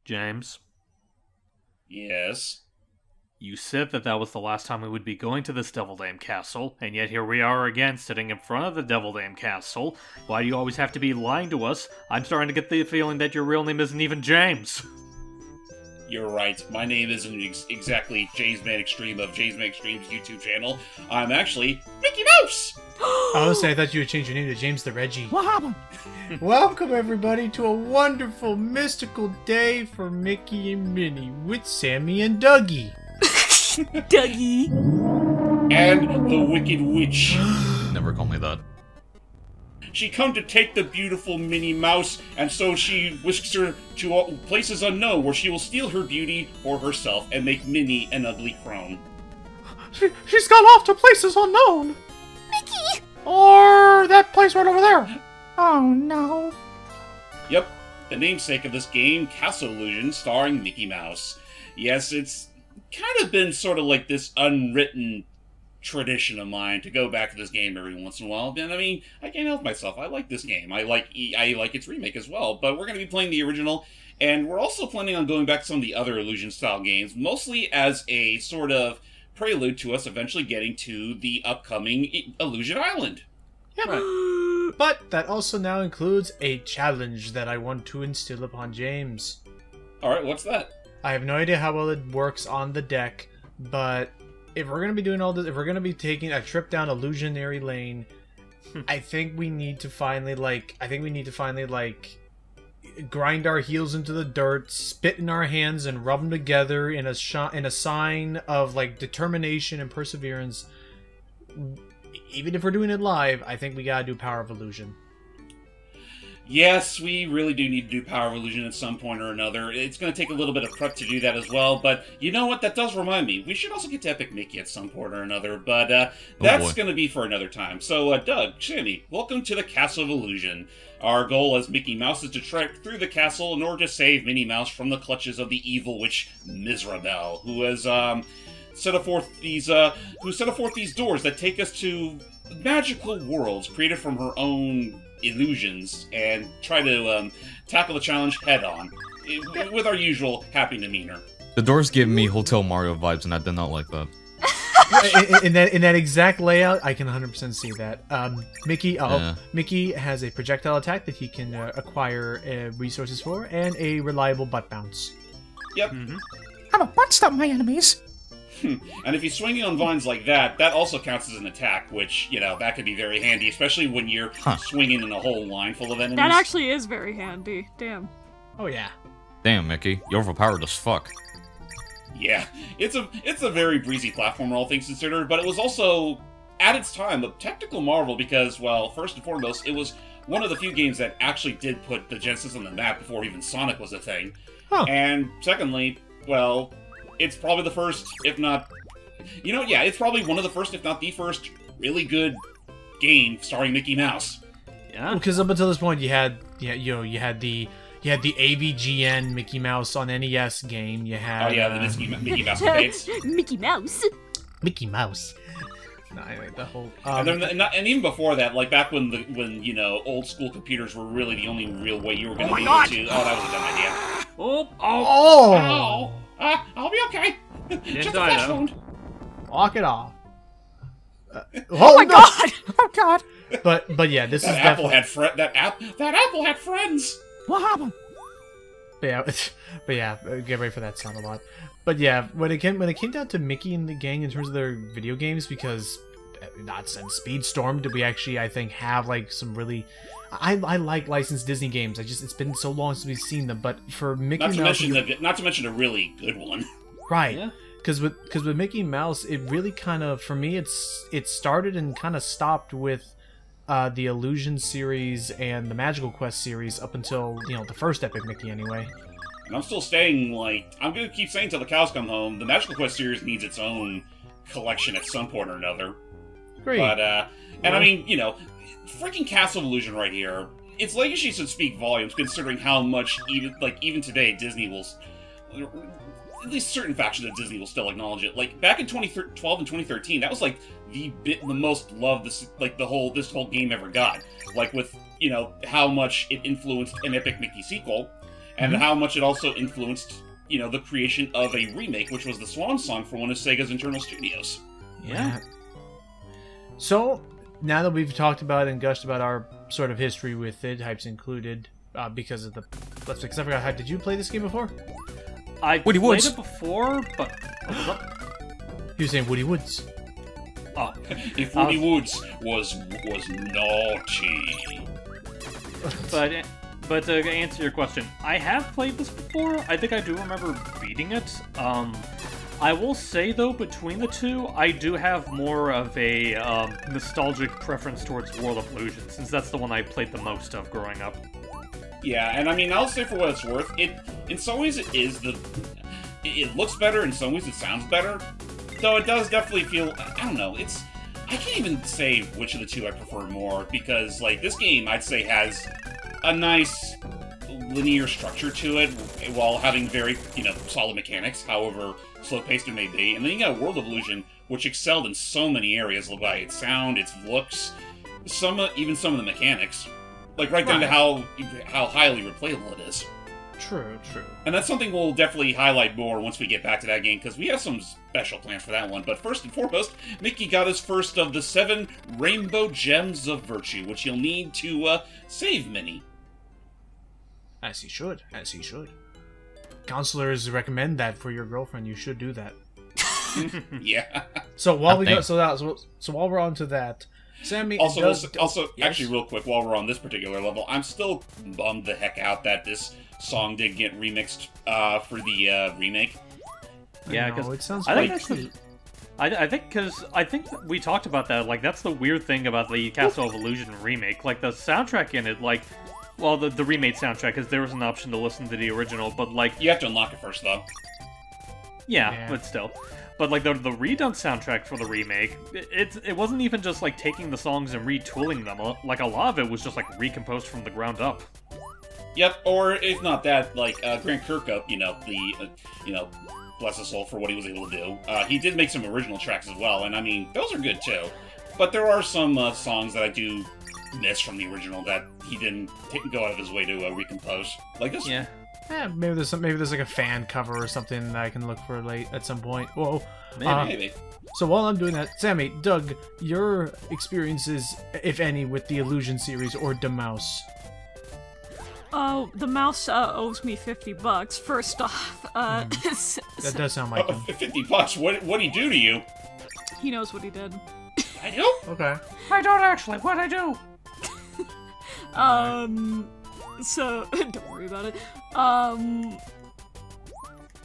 James, Yes. you said that that was the last time we would be going to this Devil Dam Castle, and yet here we are again, sitting in front of the Devil Dam Castle. Why do you always have to be lying to us? I'm starting to get the feeling that your real name isn't even James. You're right. My name isn't exactly James Man Extreme of James Man Extreme's YouTube channel. I'm actually Mickey Mouse! I was saying, I thought you would change your name to James the Reggie. What happened? Welcome, everybody, to a wonderful, mystical day for Mickey and Minnie with Sammy and Dougie. Dougie. And the Wicked Witch. Never call me that. She come to take the beautiful Minnie Mouse, and so she whisks her to places unknown, where she will steal her beauty for herself and make Minnie an ugly crone. She's gone off to places unknown. Mickey! Or that place right over there. Oh no. Yep, the namesake of this game, Castle Illusion, starring Mickey Mouse. Yes, it's kind of been sort of like this unwritten tradition of mine to go back to this game every once in a while. And I mean, I can't help myself. I like this game. I like its remake as well. But we're going to be playing the original, and we're also planning on going back to some of the other Illusion-style games, mostly as a sort of prelude to us eventually getting to the upcoming Illusion Island. Yep. Right. But that also now includes a challenge that I want to instill upon James. Alright, what's that? I have no idea how well it works on the deck, but if we're going to be doing all this, if we're going to be taking a trip down Illusionary Lane, I think we need to finally, grind our heels into the dirt, spit in our hands, and rub them together in a sign of, like, determination and perseverance. Even if we're doing it live, I think we gotta do Power of Illusion. Yes, we really do need to do Power of Illusion at some point or another. It's going to take a little bit of prep to do that as well, but you know what? That does remind me. We should also get to Epic Mickey at some point or another, but that's going to be for another time. So, Doug, Sammy, welcome to the Castle of Illusion. Our goal as Mickey Mouse is to trek through the castle in order to save Minnie Mouse from the clutches of the evil witch Mizrabel, who has set forth these doors that take us to magical worlds created from her own illusions, and try to tackle the challenge head-on, with our usual happy demeanor. The doors give me Hotel Mario vibes, and I did not like that. in that exact layout, I can 100% see that. Mickey has a projectile attack that he can acquire resources for, and a reliable butt bounce. Yep. I'm a butt stomp my enemies. And if he's swinging on vines like that, that also counts as an attack, which, you know, that could be very handy, especially when you're swinging in a whole line full of enemies. That actually is very handy. Damn. Oh, yeah. Damn, Mickey. You're overpowered as fuck. Yeah. It's a very breezy platformer, all things considered, but it was also, at its time, a technical marvel because, well, first and foremost, it was one of the few games that actually did put the Genesis on the map before even Sonic was a thing. Huh. And secondly, well, it's probably the first, if not... You know, yeah, it's probably one of the first, if not the first, really good game starring Mickey Mouse. Yeah. Because up until this point, you had the AVGN Mickey Mouse on NES game. You had the Mickey Mouse debates. Mickey Mouse. Mickey Mouse. No, anyway, the whole. And even before that, like back when you know old school computers were really the only real way you were going to be able to. Oh, that was a dumb idea. Oh! I'll be okay. Just a die, flesh though. wound. Walk it off. Oh my god! Oh god! But yeah, this that is apple definitely... that apple had friends. What happened? But yeah, get ready for that sound a lot. But yeah, when it came down to Mickey and the gang in terms of their video games, because not since Speedstorm did we actually, I think, have like some really. I like licensed Disney games. It's been so long since we've seen them. But for Mickey Mouse, not to mention a really good one. Right. Yeah. Because with Mickey Mouse, it really kind of, for me, it started and kind of stopped with the Illusion series and the Magical Quest series up until, you know, the first Epic Mickey anyway. And I'm still staying, like, I'm going to keep saying till the cows come home, the Magical Quest series needs its own collection at some point or another. Great. But, and I mean, you know, freaking Castle of Illusion right here, its legacy should speak volumes considering how much, even today, Disney will... At least certain factions of Disney will still acknowledge it. Like, back in 2012 and 2013, that was, like, the most loved this whole game ever got. Like, with, you know, how much it influenced an Epic Mickey sequel. and how much it also influenced, the creation of a remake, which was the swan song for one of Sega's internal studios. Yeah. So, now that we've talked about and gushed about our sort of history with it, Hype's included, because of the Let's Play, because I forgot, Hype, did you play this game before? I Woody played Woods. it before, but... What was up? He was saying Woody Woods. Oh. If Woody Woods was naughty. But to answer your question, I have played this before. I think I do remember beating it. I will say, though, between the two, I do have more of a nostalgic preference towards World of Illusion, since that's the one I played the most of growing up. Yeah, and I mean, I'll say for what it's worth, in some ways it is it looks better, in some ways it sounds better, though it does definitely feel, I don't know, I can't even say which of the two I prefer more, because, like, this game, I'd say, has a nice linear structure to it, while having very, solid mechanics, however slow-paced it may be. And then you got World of Illusion, which excelled in so many areas, by its sound, its looks, even some of the mechanics. Like, right down to how highly replayable it is. True. And that's something we'll definitely highlight more once we get back to that game, because we have some special plans for that one. But first and foremost, Mickey got his first of the 7 Rainbow Gems of Virtue, which you'll need to save Minnie. As he should. Counselors recommend that for your girlfriend. You should do that. Yeah. So while while we're on to that, Sammy. Actually, real quick, while we're on this particular level, I'm still bummed the heck out that this song did get remixed for the remake. Yeah, because it sounds I think quite that's cute. I think we talked about that. Like, that's the weird thing about the Castle of Illusion remake. Like, the soundtrack in it, like, well, the remade soundtrack, because there was an option to listen to the original, but like, You have to unlock it first, though. yeah. But still. But like the redone soundtrack for the remake, it wasn't even just like taking the songs and retooling them. Like, a lot of it was just like recomposed from the ground up. Yep, or if not that, like Grant Kirkhope, bless his soul for what he was able to do. He did make some original tracks as well, and I mean, those are good too. But there are some songs that I do miss from the original that he didn't go out of his way to recompose, like this. Yeah, maybe there's like a fan cover or something that I can look for at some point. Whoa, Maybe. So while I'm doing that, Sammy, Doug, your experiences, if any, with the Illusion series or the Mouse? Oh, the mouse owes me $50. First off, That does sound like him. $50. What'd he do to you? he knows what he did. I do? Okay. I don't actually. What'd I do? So don't worry about it.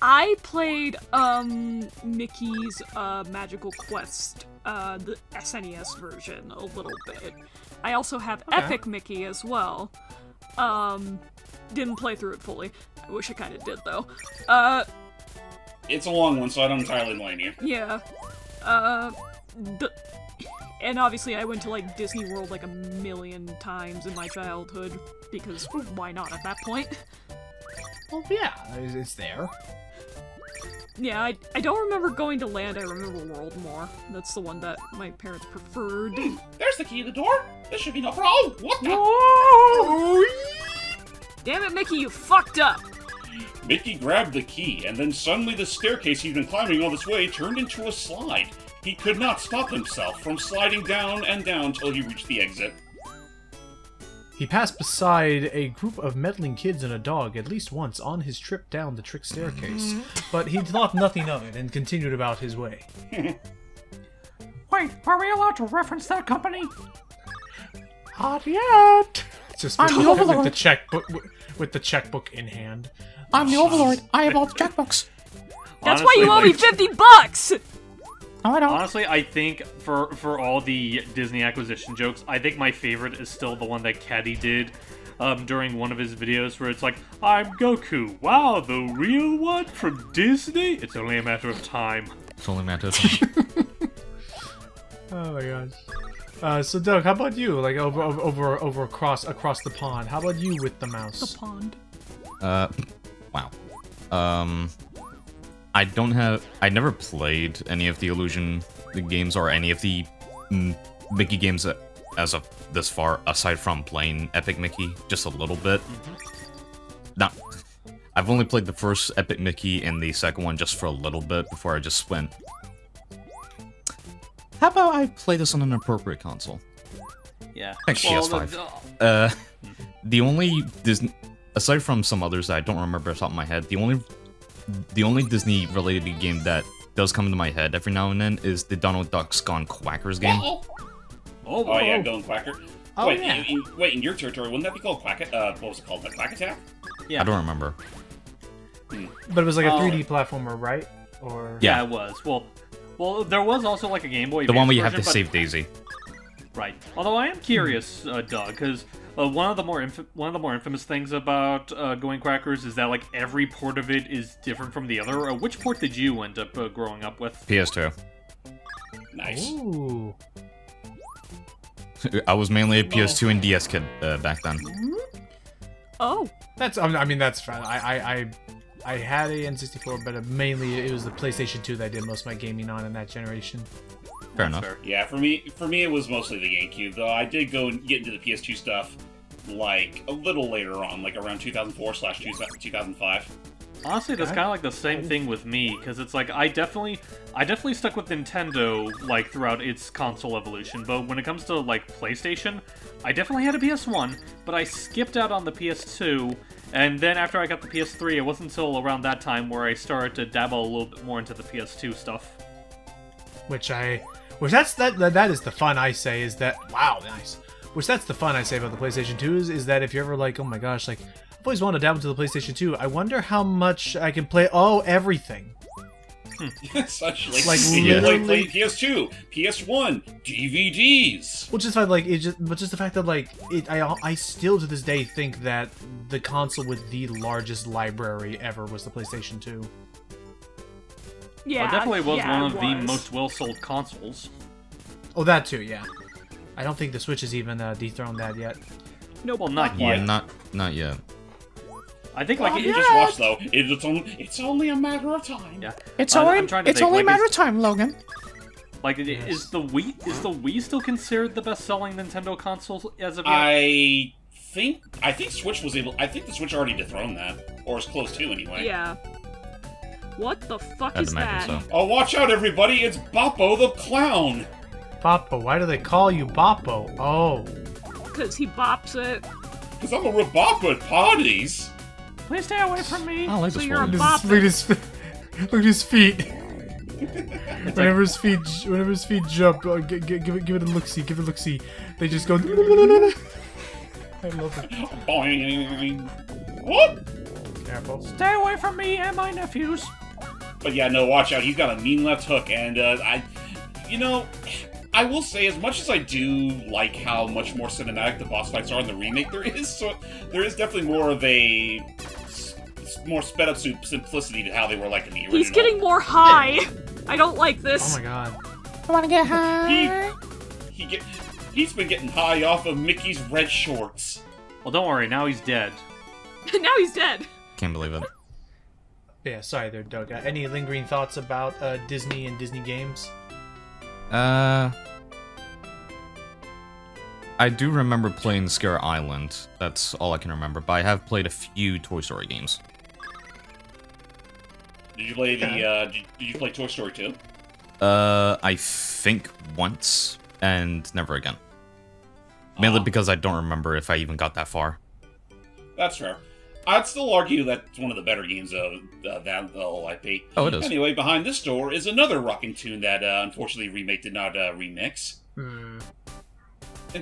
I played Mickey's Magical Quest, the SNES version, a little bit. I also have Epic Mickey as well. Didn't play through it fully. I wish I kind of did though. It's a long one, so I don't entirely blame you. Yeah. And obviously I went to, like, Disney World, like, 1,000,000 times in my childhood, because why not at that point? Well, yeah, it's there. Yeah, I don't remember going to Land, I remember World more. That's the one that my parents preferred. There's the key to the door. This should be no problem. What the? Whoa! Damn it, Mickey, you fucked up! Mickey grabbed the key, and then suddenly the staircase he'd been climbing all this way turned into a slide. He could not stop himself from sliding down and down till he reached the exit. He passed beside a group of meddling kids and a dog at least once on his trip down the trick staircase, but he thought nothing of it and continued about his way. Wait, are we allowed to reference that company? Not yet. Just I'm the with Overlord. the checkbook in hand. I'm the Overlord. I have all the checkbooks. That's Honestly, why you owe me like- $50! No, I don't. Honestly, I think for all the Disney acquisition jokes, I think my favorite is still the one that Caddy did during one of his videos where it's like, I'm Goku. Wow, the real one from Disney? It's only a matter of time. It's only a matter of time. Oh my gosh. So Doug, how about you? Like over across the pond. How about you with the mouse? The pond. Wow. I never played any of the Illusion games or any of the Mickey games as of this far, aside from playing Epic Mickey just a little bit. Now, I've only played the first Epic Mickey and the second one just for a little bit before I just went. How about I play this on an appropriate console? Yeah. Thanks, PS5. The only Disney, aside from some others that I don't remember off the top of my head, the only Disney-related game that does come to my head every now and then is the Donald Duck's Gone Quackers game. Oh yeah, Gone Quacker. Oh, wait, yeah. wait, in your territory, wouldn't that be called Quack? What was it called? The Quack Attack? Yeah. I don't remember. But it was like a 3D platformer, right? Or Yeah, it was. Well, there was also like a Game Boy. The one Advance where you have to version, save Daisy. Right. Although I am curious, Doug, because one of the more infamous things about Going Quackers is that like every port of it is different from the other. Which port did you end up growing up with? PS2. Nice. Ooh. I was mainly a PS2 and DS kid back then. Oh, That's I mean that's fine. I had a N64, but mainly it was the PlayStation 2 that I did most of my gaming on in that generation. Fair enough. Fair. Yeah, for me it was mostly the GameCube, though I did go and get into the PS2 stuff like a little later on, like around 2004/2005. Honestly, that's kind of like the same thing with me, because it's like I definitely stuck with Nintendo like throughout its console evolution, but when it comes to like PlayStation, I definitely had a PS1, but I skipped out on the PS2, and then after I got the PS3, it wasn't until around that time where I started to dabble a little bit more into the PS2 stuff. Which that is the fun I say is that wow nice. Which that's the fun I say about the PlayStation 2 is that if you're ever like, oh my gosh, like I've always wanted to dabble into the PlayStation 2. I wonder how much I can play. Oh, everything. Such Like, you literally- play PS2, PS1, DVDs. Which is fine, like but just the fact that like I still to this day think that the console with the largest library ever was the PlayStation 2. yeah. It definitely was yeah, one of it the was. most well-sold consoles. Oh, that too, yeah. I don't think the Switch has even dethroned that yet. Nope. Well, not Yeah, yet. not yet. I think like You just watch though. It's only a matter of time. yeah. It's I'm only trying to it's think, only a like, matter of time, Logan. Like, Yes. is the Wii still considered the best-selling Nintendo console as of yet? I think Switch was able. I think the Switch already dethroned that, or is close to anyway. Yeah. What the fuck I'd is imagine that? so. Oh, watch out, everybody! It's Boppo the clown. Boppo, why do they call you Boppo? Oh. Because he bops it. Cause I'm a Raboppo at parties. Please stay away from me. I like So this you're a one. bop- Look at his look at his feet. Whenever his feet jump, give it a look-see, give it a look-see. They just go. I love it. Boing. What? Careful. Stay away from me and my nephews. But yeah, no, watch out. He's got a mean left hook, and I will say, as much as I do like how much more cinematic the boss fights are in the remake, there is definitely more of a more sped up simplicity to how they were like in the original. He's getting more high. I don't like this. Oh my god. I want to get high. He's been getting high off of Mickey's red shorts. Well, don't worry, now he's dead. Now he's dead. Can't believe it. Yeah, sorry there, Doug. Any lingering thoughts about Disney and Disney games? I do remember playing Scare Island. That's all I can remember. But I have played a few Toy Story games. Did you play Did you play Toy Story 2? I think once and never again. Mainly because I don't remember if I even got that far. That's fair. I'd still argue that's one of the better games of that whole IP. Oh, it is. Anyway, behind this door is another rocking tune that unfortunately Remake did not remix. In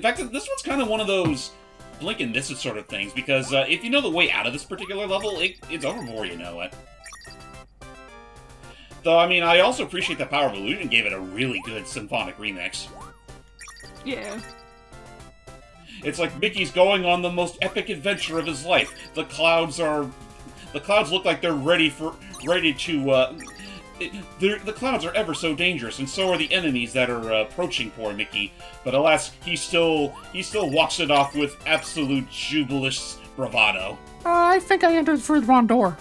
fact, this one's kind of one of those blink and miss it sort of things, because if you know the way out of this particular level, it's over before you know it. Though, I mean, I also appreciate that Power of Illusion gave it a really good symphonic remix. Yeah. It's like Mickey's going on the most epic adventure of his life. The clouds look like they're ready to. The clouds are ever so dangerous, and so are the enemies that are approaching poor Mickey. But alas, he still walks it off with absolute jubilous bravado. I think I entered through the wrong door.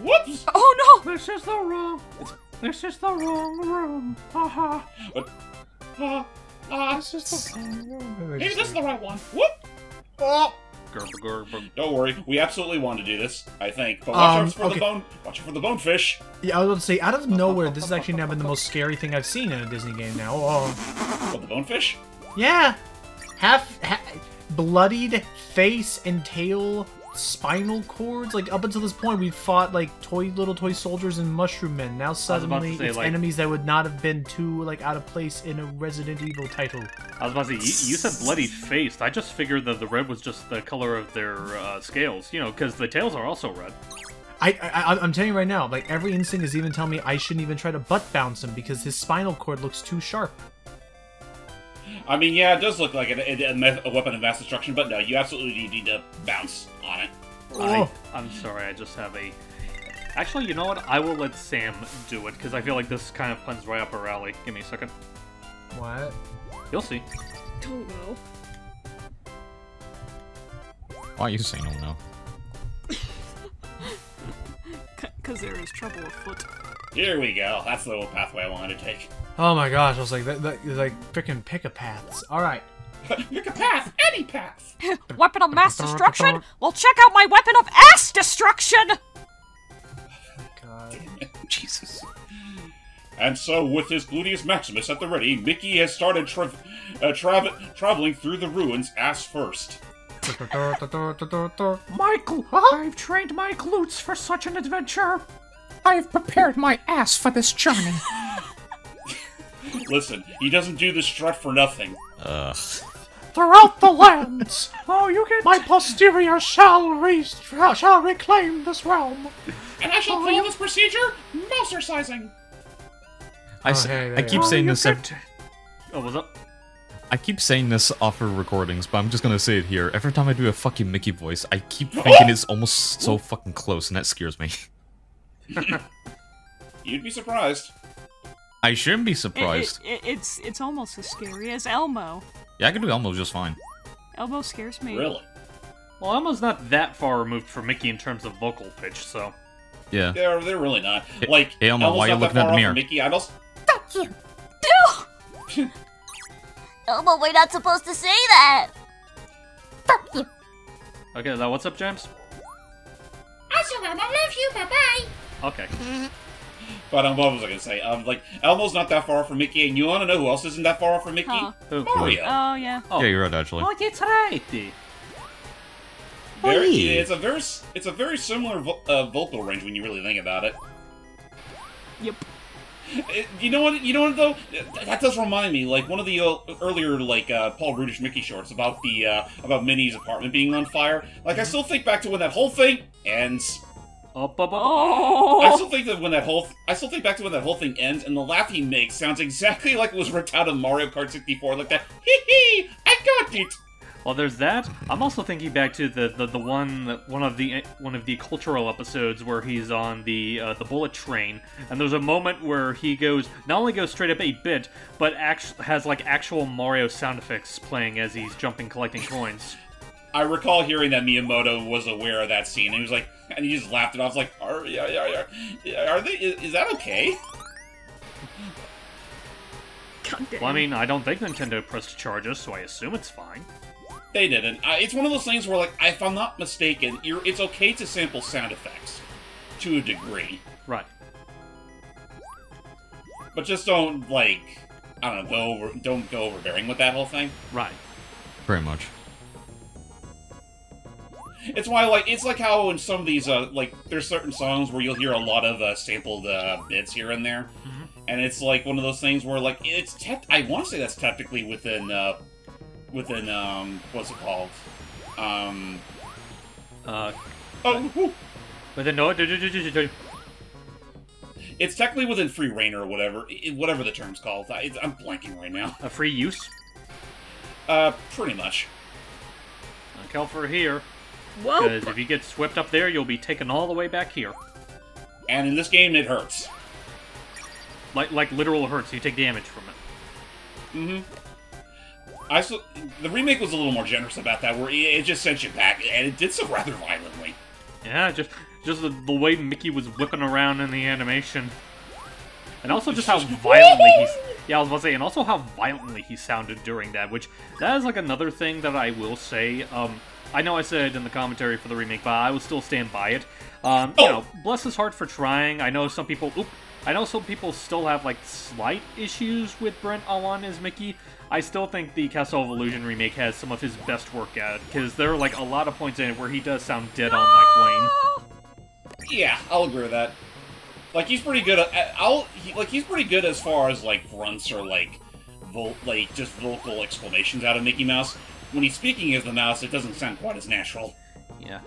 Whoops! Oh no! This is the wrong room. Haha. Maybe this is the right one. Whoop! Oh, Don't worry, we absolutely want to do this, I think. But watch out for the bone. Watch out for the bonefish. Yeah, I was about to say, out of nowhere, this has actually now been the most scary thing I've seen in a Disney game now. Oh. What, the bonefish? Yeah! Half bloodied face and tail, spinal cords. Like, up until this point, we've fought, like, little toy soldiers and mushroom men. Now suddenly, it's like, enemies that would not have been too, like, out of place in a Resident Evil title. I was about to say, you said bloody face. I just figured that the red was just the color of their scales, you know, because the tails are also red. I'm telling you right now, like, every instinct is even telling me I shouldn't even try to butt bounce him because his spinal cord looks too sharp. I mean, yeah, it does look like a weapon of mass destruction, but no, you absolutely need to bounce on it. Oh. I'm sorry, I just have a... Actually, you know what? I will let Sam do it, because I feel like this kind of blends right up her alley. Give me a second. What? You'll see. Don't know. Why are you saying no? Because there is trouble afoot. Here we go. That's the little pathway I wanted to take. Oh my gosh, I was like, like frickin' pick-a-paths. Alright. Pick a path! Any path! Weapon of mass destruction? Well, check out my weapon of ass destruction! God. Jesus. And so, with his gluteus maximus at the ready, Mickey has started traveling through the ruins ass first. Michael, I've trained my glutes for such an adventure. I've prepared my ass for this journey. Listen, he doesn't do the strut for nothing. Throughout the lands, my posterior shall reclaim this realm. And I shall call this procedure Mouser-sizing. I keep saying this. Oh, what's up? I keep saying this off of recordings, but I'm just gonna say it here. Every time I do a fucking Mickey voice, I keep thinking it's almost so fucking close, and that scares me. You'd be surprised. I shouldn't be surprised. It's almost as scary as Elmo. Yeah, I can do Elmo just fine. Elmo scares me. Really? Well, Elmo's not that far removed from Mickey in terms of vocal pitch, so... Yeah. They're really not. Like, hey, Elmo, why are you looking at the mirror? Mickey, I don't... Fuck you! Elmo, we're not supposed to say that! Fuck you! Okay, now what's up, James? Also, Elmo loves you, bye-bye! Okay. But what was I gonna say? Like, Elmo's not that far from Mickey, and you wanna know who else isn't that far from Mickey? Huh. Who? Mario. Oh, yeah. Oh. Yeah, you're right, actually. Oh, that's right. It's a very similar vocal range when you really think about it. Yep. You know what though? That does remind me, like one of the earlier like Paul Rudish Mickey shorts about the about Minnie's apartment being on fire. Like I still think back to when that whole thing ends. Oh! I still think back to when that whole thing ends, and the laugh he makes sounds exactly like it was ripped out of Mario Kart 64, like that. Hee hee! I got it. Well, there's that. I'm also thinking back to the one of the cultural episodes where he's on the bullet train, and there's a moment where he not only goes straight up 8-bit, but has like actual Mario sound effects playing as he's jumping, collecting coins. I recall hearing that Miyamoto was aware of that scene, and he was like, and he just laughed it off. I was like, are they? Is that okay? God damn. Well, I mean, I don't think Nintendo pressed charges, so I assume it's fine. They didn't. It's one of those things where, like, if I'm not mistaken, it's okay to sample sound effects to a degree, Right. but just don't like, I don't know, don't go overbearing with that whole thing. Right. Pretty much. It's why, like, it's like how in some of these, like, there's certain songs where you'll hear a lot of sampled bits here and there, and it's like one of those things where, like, I want to say that's technically within what's it called? But then no, it's technically within free reign or whatever the term's called. I'm blanking right now. a free use. Pretty much. Look out for here, Whoa! because if you get swept up there, you'll be taken all the way back here. And in this game, it hurts. Like literal hurts. You take damage from it. The remake was a little more generous about that, where it just sent you back, and it did so rather violently. Yeah, just the way Mickey was whipping around in the animation, and also just how violently I was about to say, and also how violently he sounded during that. Which that is like another thing that I will say. I know I said it in the commentary for the remake, but I will still stand by it. You know, bless his heart for trying. I know some people still have like slight issues with Brent Awan as Mickey. I still think the Castle of Illusion remake has some of his best work at it, because there are like a lot of points in it where he does sound dead on like Wayne. Yeah, I'll agree with that. Like he's pretty good he's pretty good as far as like grunts or like just vocal exclamations out of Mickey Mouse. When he's speaking as the mouse, it doesn't sound quite as natural. Yeah.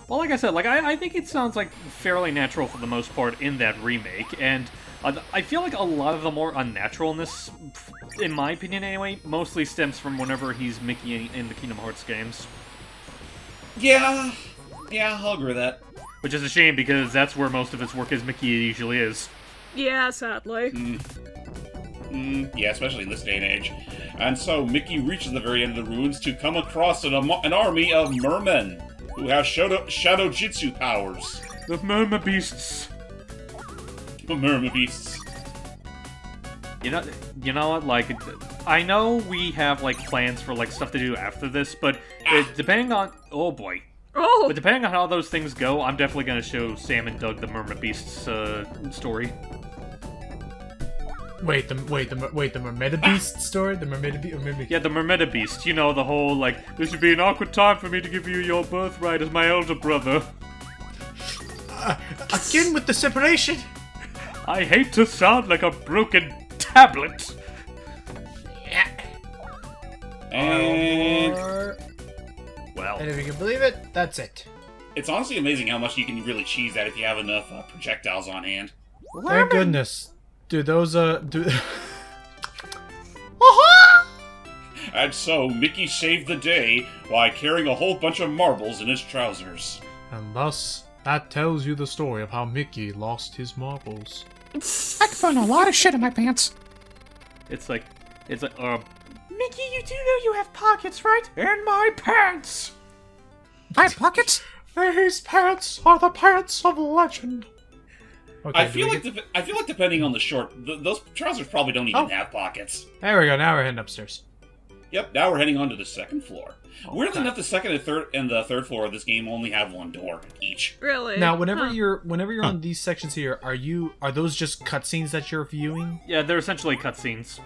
Well, like I said, like I think it sounds like fairly natural for the most part in that remake, and I feel like a lot of the more unnaturalness, in my opinion anyway, mostly stems from whenever he's Mickey in the Kingdom Hearts games. Yeah, I'll agree with that. Which is a shame, because that's where most of his work as Mickey usually is. Yeah, sadly. Yeah, especially in this day and age. And so Mickey reaches the very end of the ruins to come across an army of mermen who have shadow jutsu powers. The Merma Beasts. The Merma Beasts. You know what? Like, I know we have like plans for like stuff to do after this, but depending on but depending on how those things go, I'm definitely gonna show Sam and Doug the Merma Beasts story. Wait, the Mermaid Beast story? The Mermaid Beast? Yeah, the Mermaid Beast. You know, the whole, like, this would be an awkward time for me to give you your birthright as my elder brother. Again with the separation? I hate to sound like a broken tablet. Yeah. And... Well. And if you can believe it, that's it. It's honestly amazing how much you can really cheese that if you have enough projectiles on hand. Thank goodness. Dude, those, And so, Mickey saved the day by carrying a whole bunch of marbles in his trousers. And thus, that tells you the story of how Mickey lost his marbles. I can find a lot of shit in my pants. It's like, Mickey, you do know you have pockets, right? In my pants! I have pockets? These pants are the pants of legend. Okay, I feel like depending on the short, those trousers probably don't even have pockets. There we go. Now we're heading upstairs. Yep. Now we're heading on to the second floor. Okay. Weirdly enough, the second and the third floor of this game only have one door each. Really? Now, whenever you're on these sections here, are those just cutscenes that you're viewing? yeah, they're essentially cutscenes.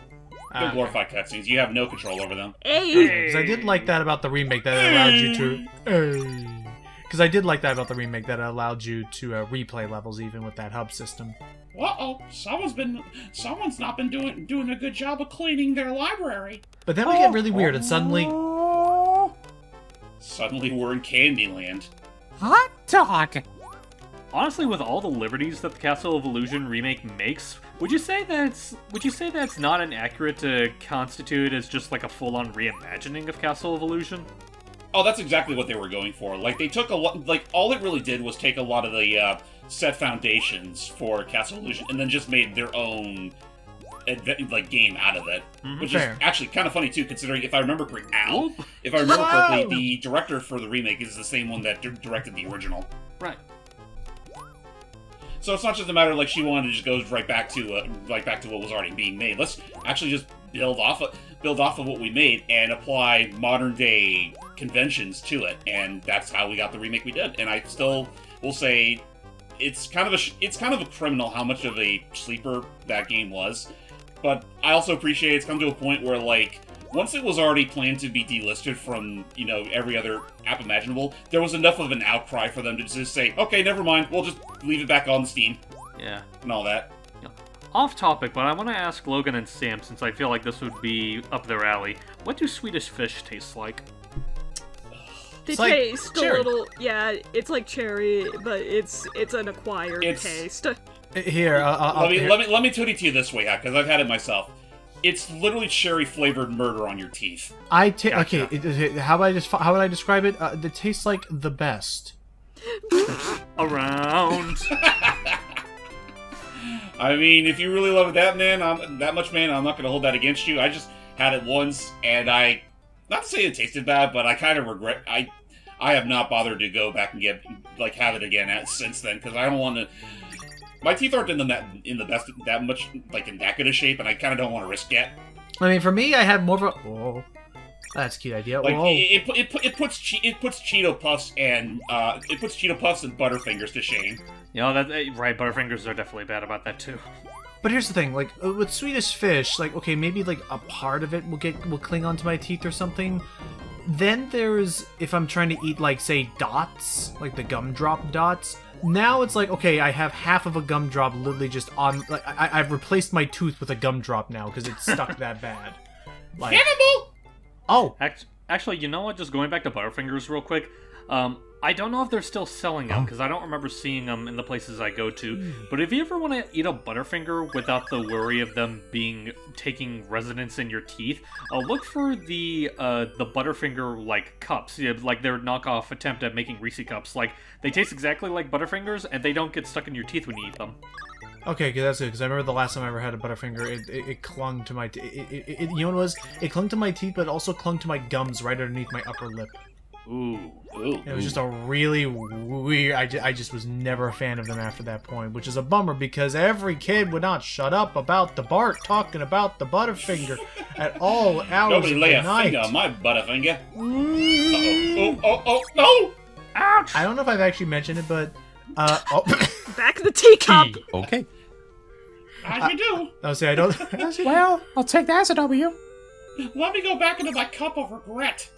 They're glorified cutscenes. You have no control over them. Hey! Because I did like that about the remake that it allowed you to. Because I did like that about the remake that it allowed you to replay levels even with that hub system. Uh-oh, someone's not been doing a good job of cleaning their library. But then we get really weird, and suddenly we're in Candyland. Hot dog! Honestly, with all the liberties that the Castle of Illusion remake makes, would you say that's not an accurate to constitute as just like a full-on reimagining of Castle of Illusion? Oh, that's exactly what they were going for. Like, they took a lot... Like, all it really did was take a lot of the set foundations for Castle Illusion and then just made their own, game out of it. Mm-hmm. Which Fair. is actually kind of funny, too, considering, if I remember correctly, the director for the remake is the same one that directed the original. Right. So it's not just a matter of, like, she wanted to just go right back to what was already being made. Let's actually just build off of what we made and apply modern-day conventions to it, and that's how we got the remake we did. And I still will say it's kind of a criminal how much of a sleeper that game was. But I also appreciate it's come to a point where, like, once it was already planned to be delisted from, every other app imaginable, there was enough of an outcry for them to just say, okay, never mind, we'll just leave it back on Steam. Yeah. And all that. Off topic, but I want to ask Logan and Sam, since I feel like this would be up their alley. What do Swedish fish taste like? They It's like taste cherry. a little, yeah, it's like cherry, but it's an acquired taste. Here, let me put it to you this way, because I've had it myself. It's literally cherry-flavored murder on your teeth. Gotcha. Okay, how would I describe it? It tastes like the best. Around. I mean, if you really love it that much, man, I'm not going to hold that against you. I just had it once, and not to say it tasted bad, but I kind of regret, I have not bothered to go back and have it again since then, because I don't want to, my teeth aren't in the best, that much, in that good a shape, and I kind of don't want to risk it. I mean, for me, I have more of a... That's a cute idea. Like Whoa. it puts Cheeto Puffs and Butterfingers to shame. You know, right, Butterfingers are definitely bad about that too. But here's the thing, like with Swedish Fish, like okay, maybe like a part of it will cling onto my teeth or something. Then there's if I'm trying to eat like say dots, like the gumdrop dots. Now it's like okay, I have half of a gumdrop literally just on. Like I've replaced my tooth with a gumdrop now because it's stuck that bad. Like, Cannibal! oh, Actually, you know what? Just going back to Butterfingers real quick. I don't know if they're still selling them because I don't remember seeing them in the places I go to. But if you ever want to eat a Butterfinger without the worry of them taking residence in your teeth, look for the Butterfinger like cups, like their knockoff attempt at making Reese cups. Like they taste exactly like Butterfingers, and they don't get stuck in your teeth when you eat them. okay, cause that's good. Because I remember the last time I ever had a Butterfinger, it clung to my. You know what it was? It clung to my teeth, but it also clung to my gums right underneath my upper lip. Ooh. It was just a really weird. I just was never a fan of them after that point, which is a bummer because every kid would not shut up about the Bart talking about the Butterfinger at all hours Nobody of lay the a night. finger on my Butterfinger. Oh, no! Ouch! I don't know if I've actually mentioned it, but oh, Back the teacup! Okay. As you do. I'll say I don't. Well, I'll take that as a W. Let me go back into my cup of regret.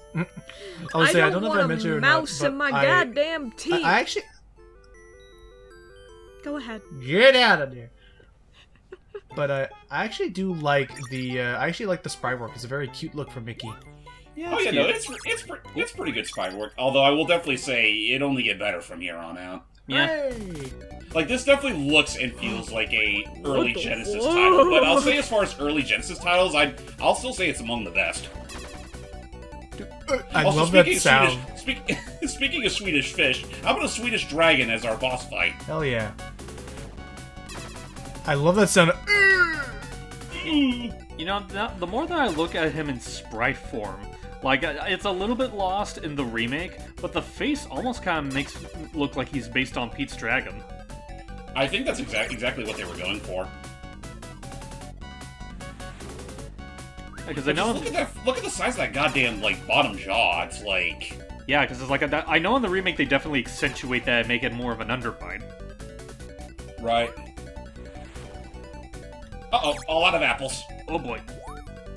I'll say I don't know if I want mentioned it a or not, mouse but in my I- goddamn teeth. I actually Go ahead. get out of there. But I actually do like the sprite work. It's a very cute look for Mickey. Yeah, Oh yeah, no, it's pretty good spy work. Although I will definitely say it only get better from here on out. Yeah. Hey! Like this definitely looks and feels like a early Genesis title. But I'll say as far as early Genesis titles, I'll still say it's among the best. I Also, love that speaking of sound. Speaking of Swedish Fish, how about a Swedish Dragon as our boss fight? Hell yeah. I love that sound. You know, the more that I look at him in sprite form, like, it's a little bit lost in the remake, but the face almost kind of makes it look like he's based on Pete's Dragon. I think that's exactly what they were going for. Because I know... Look at the size of that goddamn, like, bottom jaw. It's like... Yeah, because it's like, I know in the remake they definitely accentuate that and make it more of an underbite. Right. Uh-oh, all out of apples. Oh boy.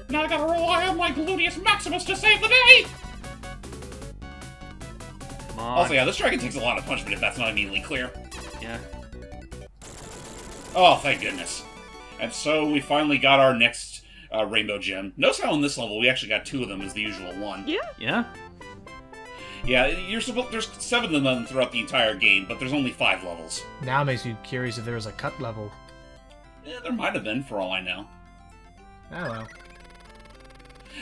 Now I gotta rely on my Gluteus Maximus to save the day! Come on. Also, yeah, this dragon takes a lot of punishment if that's not immediately clear. Yeah. Oh, thank goodness. And so we finally got our next rainbow gem. Notice how in this level we actually got 2 of them as the usual 1. Yeah. Yeah? Yeah, there's 7 of them throughout the entire game, but there's only 5 levels. Now it makes me curious if there was a cut level. Yeah, there might have been, for all I know. Oh well.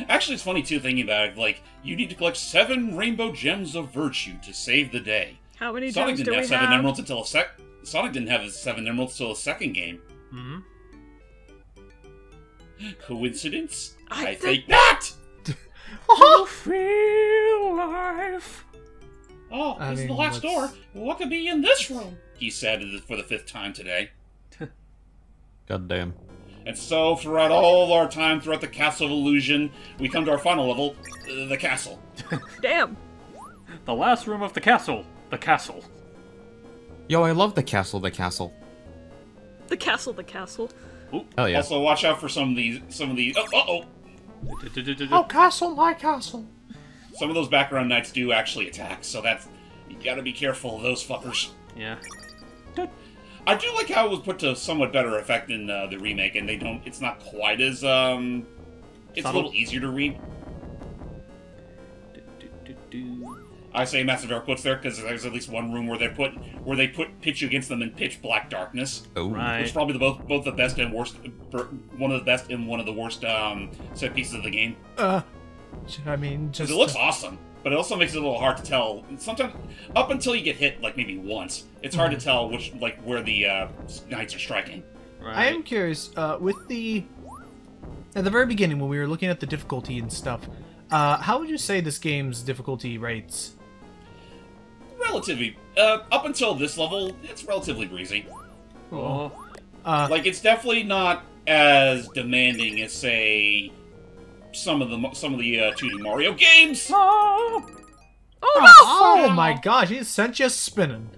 Actually, it's funny, too, thinking about it. Like, you need to collect 7 rainbow gems of virtue to save the day. How many Sonic gems do didn't we have 7 have? emeralds until Sonic didn't have 7 emeralds until the second game. Mm-hmm. Coincidence? I think think not! Feel life. Oh, I this is the mean, last door. what's- What could be in this room? He said for the 5th time today. God damn. And so, throughout all our time throughout the Castle of Illusion, we come to our final level, the castle. Damn. The last room of the castle. The castle. Yo, I love the castle, the castle. The castle, the castle. Hell yeah. Also, watch out for some of these. Oh, Oh, castle, my castle. some of those background knights do actually attack, so that's you gotta be careful of those fuckers. Yeah. I do like how it was put to somewhat better effect in the remake, and it's not quite as it's a Subtle. little easier to read. I say massive air quotes there because there's at least one room where they put pitch you against them in pitch black darkness, Oh. Right. which is probably both the best and worst, one of the best and one of the worst set pieces of the game. I mean, just Because it looks awesome, but it also makes it a little hard to tell. Sometimes, up until you get hit, like maybe once, it's hard to tell where the knights are striking. Right. I am curious, with at the very beginning when we were looking at the difficulty and stuff, how would you say this game's difficulty rates? Relatively, up until this level, it's relatively breezy. Oh. Like, it's definitely not as demanding as, say, some of the 2D Mario games. Oh no! Oh my gosh, he sent you spinning.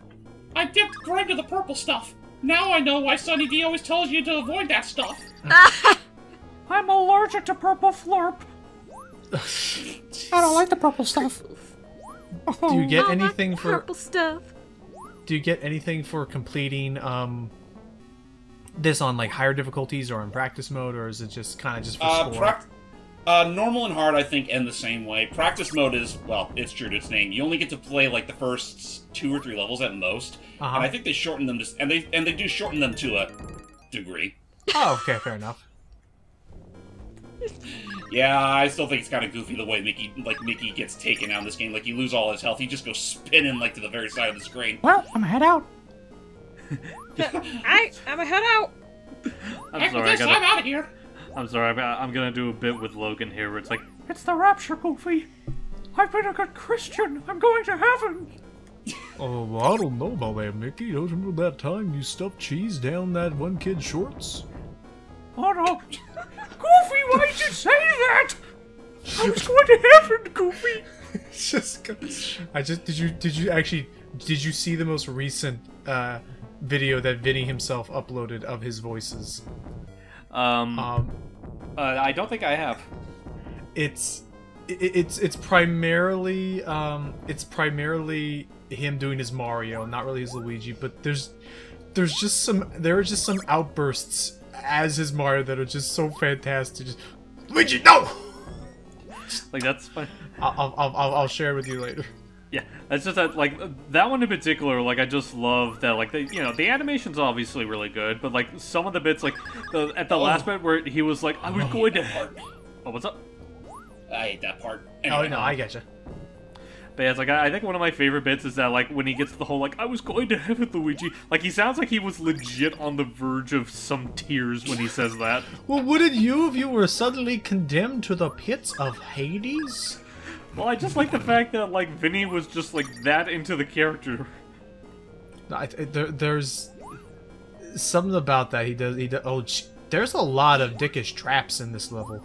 I dipped right into the purple stuff. Now I know why Sunny D always tells you to avoid that stuff. I'm allergic to purple flurp. I don't like the purple stuff. Do you get Oh, anything that for purple stuff? Do you get anything for completing this on like higher difficulties or in practice mode, or is it just kind of just for score? Normal and hard, I think, end the same way. Practice mode is, well, it's true to its name. You only get to play like the first 2 or 3 levels at most, and I think they shorten them, and they do shorten them to a degree. Oh, okay, fair enough. Yeah, I still think it's kind of goofy the way Mickey gets taken out in this game. Like, you lose all his health, he just goes spinning like to the very side of the screen. Well, I'm head out. I'm a head out. I'm sorry, I'm out of here. I'm sorry, I'm gonna do a bit with Logan here where it's like, It's the rapture, Goofy. I've been a good Christian. I'm going to heaven. Oh, well, I don't know about that, Mickey. Don't you remember that time you stuffed cheese down that one kid's shorts? Oh no. Goofy, why did you say that? I was going to heaven, Goofy. Did you see the most recent video that Vinny himself uploaded of his voices? I don't think I have. It's primarily him doing his Mario, not really his Luigi, but there are just some outbursts as his Mario that are just so fantastic. Just Luigi, no! Like, that's fine. I'll share it with you later. Yeah, it's just that, like, that one in particular, like, I just love that, like, the animation's obviously really good, but, like, some of the bits, like, at the last bit where he was like, I was going to... Oh, what's up? I hate that part. Anyway, no, I getcha. But yeah, it's like, I think one of my favorite bits is that, like, when he gets the whole, like, I was going to heaven, Luigi, like, he sounds like he was legit on the verge of some tears when he says that. Well, wouldn't you if you were suddenly condemned to the pits of Hades? Well, I just like the fact that, like, Vinny was just, like, that into the character. There's something about that he does. There's a lot of dickish traps in this level.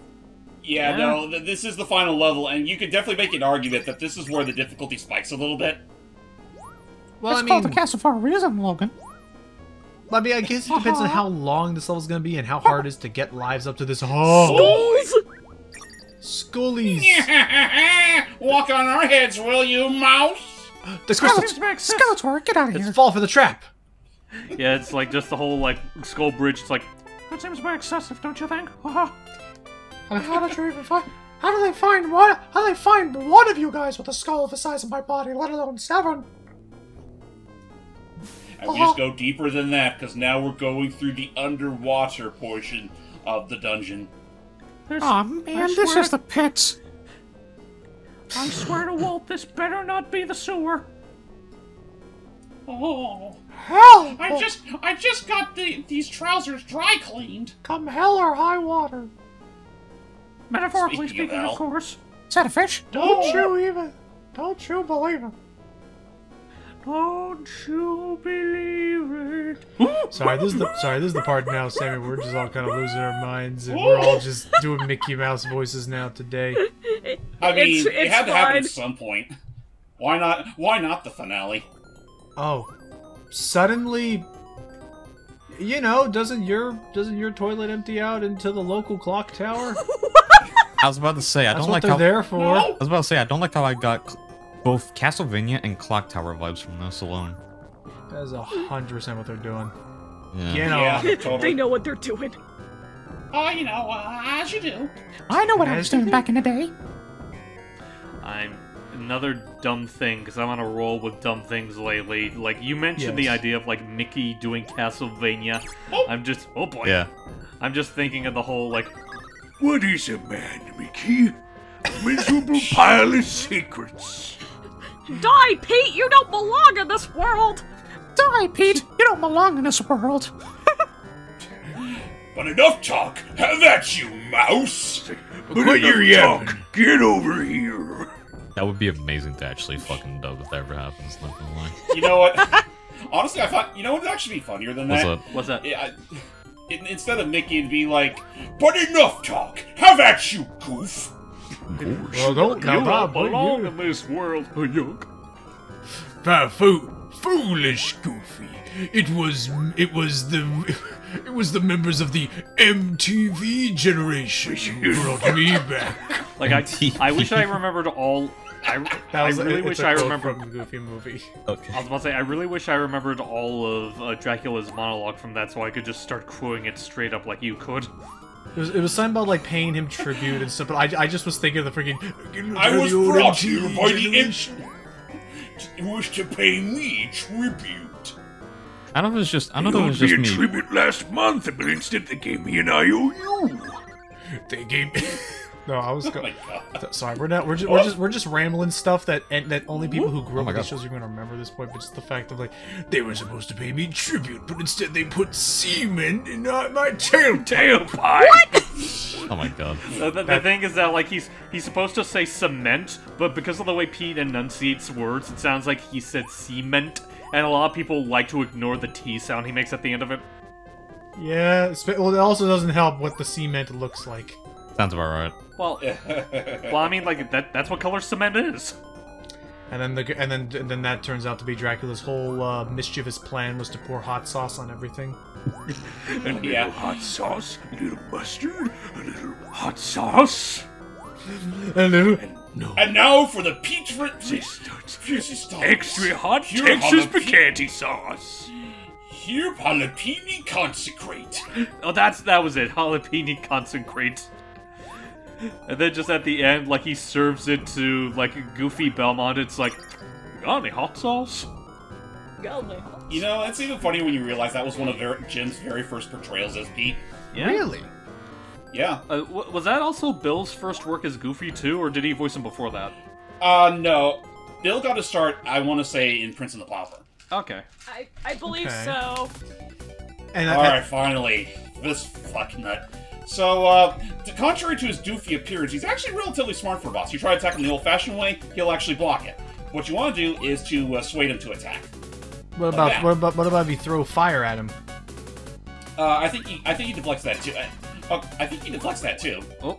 Yeah, no, this is the final level, and you could definitely make an argument that this is where the difficulty spikes a little bit. Well, It's called the castle for a reason, Logan. I mean, I guess it depends on how long this level's gonna be and how hard it is to get lives up to this. Oh, Skullies! Walk on our heads, will you, mouse? The crystal. Skeletor, get out of here. Let's fall for the trap. Yeah, it's like just the whole, like, skull bridge, it's like, That seems very excessive, don't you think? How did you even find? How do they find one? How do they find one of you guys with a skull the size of my body, let alone 7? And we just go deeper than that, because now we're going through the underwater portion of the dungeon. Oh man, this is the pits. I swear to Walt, this better not be the sewer. Oh, Hell! I just got these trousers dry cleaned. Come hell or high water. Metaphorically Speaking of speaking, hell. of course. Is that a fish? Don't you believe it. Don't you believe it? Sorry, this is the part now, Sammy. We're just all kind of losing our minds, and we're all just doing Mickey Mouse voices now today. I mean, it it's had to happen fine. at some point. Why not? Why not the finale? Oh, suddenly, you know, doesn't your toilet empty out into the local clock tower? I was about to say, I That's don't what like they're how there for. I was about to say I don't like how I got both Castlevania and Clock Tower vibes from this alone. That's 100% what they're doing. Yeah. You know, Yeah, They totally. know what they're doing. Oh, you know, as you do. I know what I was doing back in the day. I'm another dumb thing, because I'm on a roll with dumb things lately. Like, you mentioned the Yes. idea of, like, Mickey doing Castlevania. I'm just, oh boy. Yeah. I'm just thinking of the whole, like, What is a man, Mickey? A miserable pile of secrets. Die, Pete! You don't belong in this world! Die, Pete! You don't belong in this world. But enough talk. Have at you, mouse. Quit your yapping. Get over here. That would be amazing to actually fucking dub if that ever happens, not gonna lie. You know what? Honestly, I thought, you know what would actually be funnier than What's that? up? what's that? Yeah, instead of Mickey, it'd be like, "But enough talk. Have at you, goof." Well, don't You don't belong in this world, Yuck. Foolish Goofy. It was the members of the MTV generation who brought me back. Like, I wish I remembered all... I really wish I remembered... from the Goofy movie. Okay. I was about to say, I really wish I remembered all of Dracula's monologue from that so I could just start quoting it straight up like you could. It was something about, like, paying him tribute and stuff, but I just was thinking of the freaking... I was brought here by the generation. who was to pay me tribute. I don't know if it's just, I They don't know if owed it's me just a me. tribute last month, but instead they gave me an IOU. They gave me... No, I was Oh going. my god. Sorry, we're just rambling stuff that only people who grew up my with these God. shows are going to remember this point. But just the fact of like they were supposed to pay me tribute, but instead they put semen in my tailpipe. Oh my god. The thing is that, like, he's supposed to say cement, but because of the way Pete enunciates words, it sounds like he said cement, and a lot of people like to ignore the T sound he makes at the end of it. Yeah, well, it also doesn't help what the cement looks like. Sounds about right. Well, I mean, like, that's what color cement is. And then that turns out to be Dracula's whole mischievous plan was to pour hot sauce on everything. A little Yeah. hot sauce, a little mustard, a little hot sauce. Hello. No, And now for the peach resistance. Extra hot Pure Texas jalapeno. spaghetti sauce. Here, jalapeno consecrate. Oh, that was it. Jalapeno concentrate. And then just at the end, like, he serves it to, like, Goofy Belmont. It's like, got any hot sauce? You know, it's even funnier when you realize that was one of Jim's very first portrayals as Pete. Yeah. Really? Yeah. Was that also Bill's first work as Goofy, too, or did he voice him before that? No. Bill got to start, I want to say, in Prince and the Pauper. Okay. I believe Okay. so. And Alright, finally. This fucknut. So, contrary to his doofy appearance, he's actually relatively smart for a boss. You try to attack him the old-fashioned way, he'll actually block it. What you want to do is to sway him to attack. what that. about if you throw fire at him? I think he deflects that too. I think he deflects that too. Oh,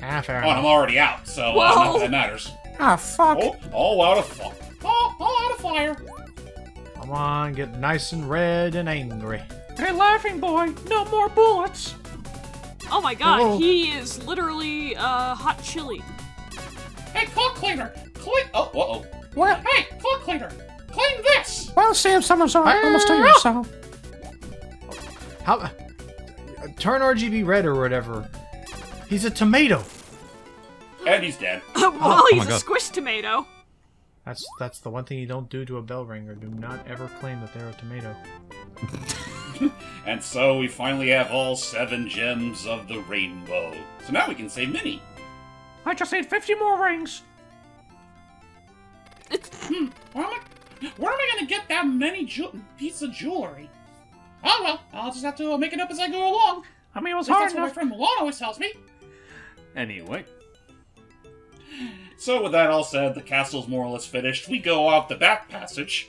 Ah, fair Oh, and I'm enough. already out, so Whoa. not that that matters. Ah, fuck. Oh, all out of fire. Oh, all out of fire. Come on, get nice and red and angry. hey, laughing boy, no more bullets. Oh my god, Whoa. he is literally hot chili. Hey, clock cleaner, clean. Oh, uh-oh. What? Hey, clock cleaner, clean this. Well, Sam Summers, almost to yourself. How? Turn RGB red or whatever. He's a tomato. And he's dead. Well, he's my a God. squished tomato. That's the one thing you don't do to a bell ringer. Do not ever claim that they're a tomato. And so we finally have all 7 gems of the rainbow. So now we can save Minnie. I just need 50 more rings. Where am I gonna get that many pieces of jewelry? Oh well, I'll just have to make it up as I go along. I mean, it was At least hard that's what my enough. friend Milan always tells me. Anyway. So with that all said, the castle's more or less finished. We go off the back passage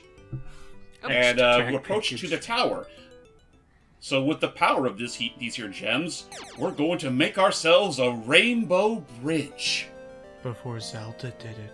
and we approach to the tower. So with the power of these here gems, we're going to make ourselves a rainbow bridge. Before Zelda did it.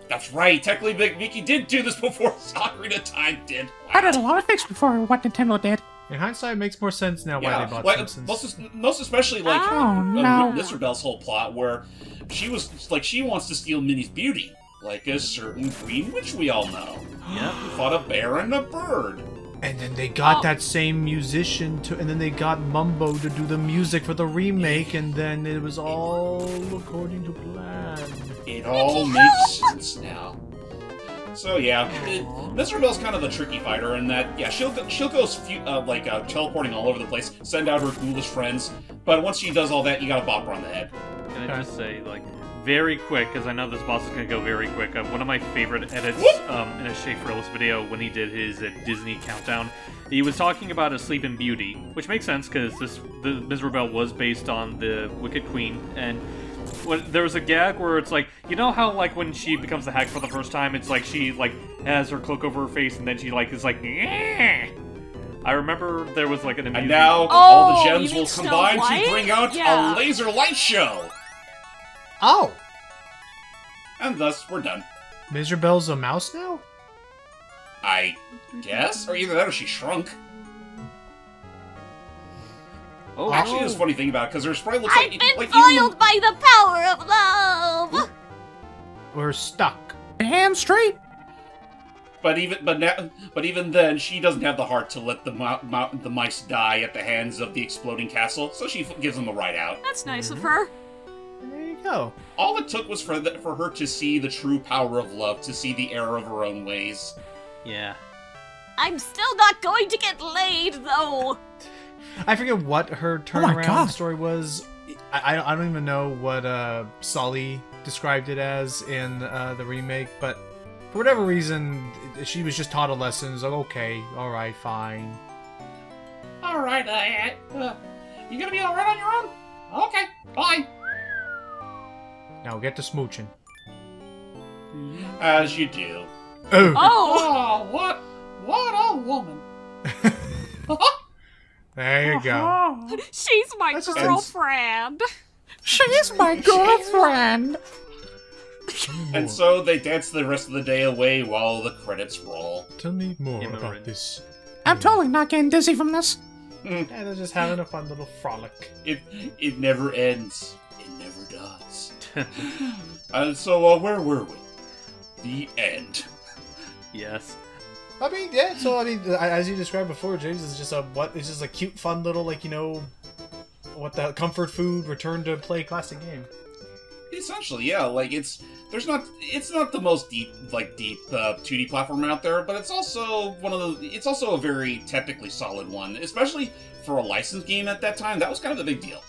That's right. Technically, Big Mickey did do this before Ocarina of Time did. I did a lot of things before what Nintendo did. In hindsight, it makes more sense now why Yeah, they bought like, Simpsons. most especially like Oh, no. Mr. Bell's whole plot, where she wants to steal Minnie's beauty, like a certain green witch we all know. Yeah. Who fought a bear and a bird. And then they got that same musician to, and then they got Mumbo to do the music for the remake, and then it was all according to plan. It all makes sense now. So yeah, Mr. Bell's kind of a tricky fighter in that, yeah, she'll go teleporting all over the place, send out her ghoulish friends, but once she does all that, you gotta bop her on the head. Can I just say, like, very quick, because I know this boss is going to go very quick, one of my favorite edits in a Schaefer Ellis video when he did his Disney countdown, he was talking about a Sleeping Beauty, which makes sense, because the Miserable Bell was based on the Wicked Queen, and there was a gag where it's like, you know how, like, when she becomes the hag for the first time, it's like she, like, has her cloak over her face, and then she, like, is like, yeah. I remember there was like an amusing... And now, Oh, all the gems you mean will Snow combine White? to bring out Yeah. a laser light show! Oh! And thus, we're done. Miserabel's a mouse now? I guess? Or either that or she shrunk. Oh, Actually, there's a funny thing about it, because her sprite looks I've like... been like foiled by the power of love! We're stuck. Damn straight. But even then, she doesn't have the heart to let the mice die at the hands of the exploding castle, so she gives them a ride out. That's nice of her. And there you go. All it took was for her to see the true power of love, to see the error of her own ways. yeah. I'm still not going to get laid, though! I forget what her Oh my turnaround God. story was. I don't even know what Sully described it as in the remake, but for whatever reason, she was just taught a lesson. It's like, okay, alright, fine. Alright, you gonna be alright on your own? Okay, bye. Now get to smooching. As you do. Oh! Oh! What a woman. There you go. She's my That's just- girlfriend. She's my girlfriend. And so they dance the rest of the day away while the credits roll. Tell me more Immigrant. about this. I'm totally not getting dizzy from this. Yeah, they're just having a fun little frolic. It never ends. It never does. And so, where were we? The end. Yes. I mean, yeah. So I mean, as you described before, James, it's just it's just a cute, fun little what the comfort food return to play classic game. Essentially, yeah. Like it's not the most deep 2D platformer out there, but it's also it's also a very technically solid one, especially for a licensed game at that time. That was kind of a big deal.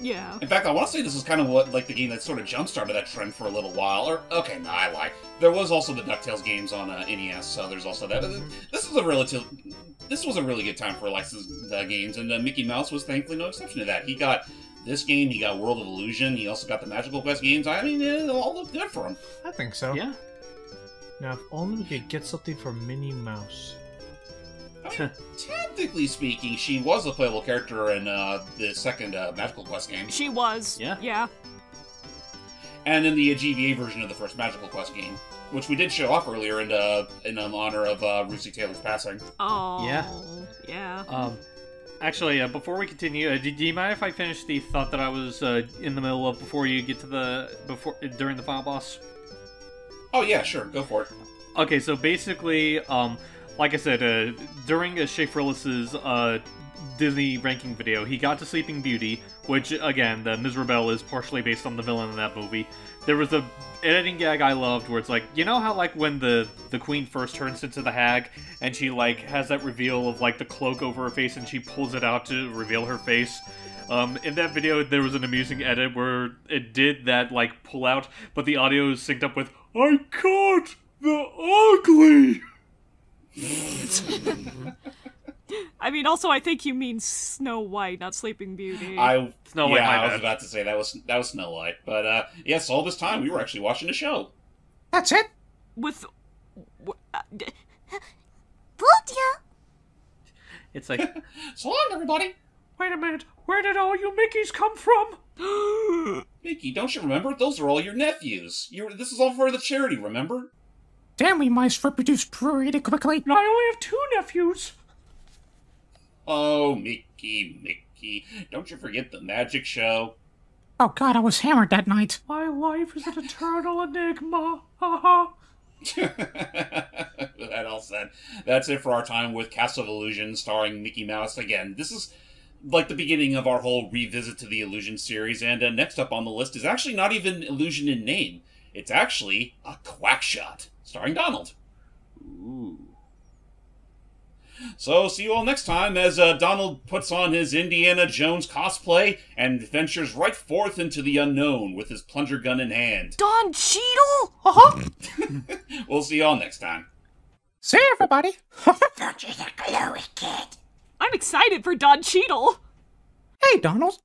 Yeah. In fact, I want to say this is kind of the game that sort of jump-started that trend for a little while. Or, okay, no, I lie. There was also the DuckTales games on NES, so there's also that. This was a really good time for licensed games, and Mickey Mouse was thankfully no exception to that. He got this game, he got World of Illusion, he also got the Magical Quest games. I mean, it all looked good for him. I think so. Yeah. Now, if only we could get something for Minnie Mouse. I mean, technically speaking, she was a playable character in the second Magical Quest game. She was. Yeah. Yeah. And in the GBA version of the first Magical Quest game, which we did show off earlier in honor of Rusty Taylor's passing. Oh. Yeah. Yeah. Actually, before we continue, do you mind if I finish the thought that I was in the middle of before you get to during the final boss? Oh yeah, sure, go for it. Okay, so basically, like I said, during Schaefer-Ellis's Disney ranking video, he got to Sleeping Beauty, which, again, the Miserable is partially based on the villain in that movie. There was a editing gag I loved where it's like, you know how, like, when the queen first turns into the hag, and she, like, has that reveal of, like, the cloak over her face, and she pulls it out to reveal her face? In that video, there was an amusing edit where it did that, like, pull out, but the audio is synced up with, I caught the ugly! I mean, also, I think you mean Snow White, not Sleeping Beauty. Snow White, my I was bad. about to say that was Snow White, but yes, all this time we were actually watching a show. That's it. With. Pootia! It's like, So long, everybody. wait a minute, where did all you Mickeys come from? Mickey, don't you remember? Those are all your nephews. This is all for the charity, remember? Damn, we mice reproduce pretty quickly. I only have 2 nephews. Oh, Mickey, don't you forget the magic show. Oh God, I was hammered that night. My life is an eternal enigma. Haha. That all said, that's it for our time with Castle of Illusion starring Mickey Mouse. Again, this is like the beginning of our whole revisit to the Illusion series, and next up on the list is actually not even Illusion in name. It's actually a Quackshot, starring Donald. Ooh. So, see you all next time as Donald puts on his Indiana Jones cosplay and ventures right forth into the unknown with his plunger gun in hand. Don Cheadle? We'll see you all next time. See you, everybody. Don't you the glowy kid? I'm excited for Don Cheadle. Hey, Donald.